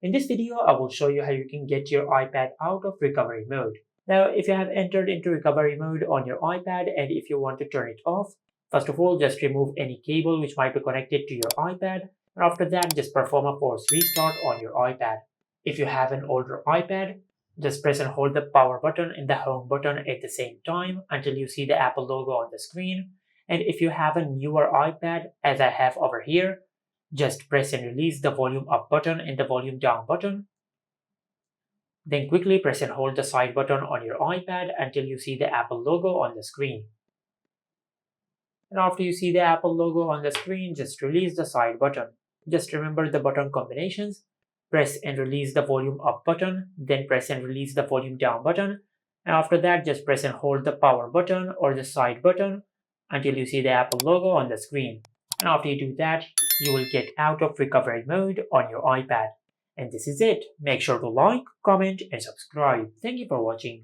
In this video, I will show you how you can get your iPad out of recovery mode. Now, if you have entered into recovery mode on your iPad and if you want to turn it off, first of all, just remove any cable which might be connected to your iPad. And after that, just perform a force restart on your iPad. If you have an older iPad, just press and hold the power button and the home button at the same time until you see the Apple logo on the screen. And if you have a newer iPad, as I have over here, just press and release the volume up button and the volume down button. Then quickly press and hold the side button on your iPad until you see the Apple logo on the screen. And after you see the Apple logo on the screen, just release the side button. Just remember the button combinations. Press and release the volume up button, then press and release the volume down button. And after that, just press and hold the power button or the side button until you see the Apple logo on the screen. And after you do that, you will get out of recovery mode on your iPad. And this is it. Make sure to like, comment, and subscribe. Thank you for watching.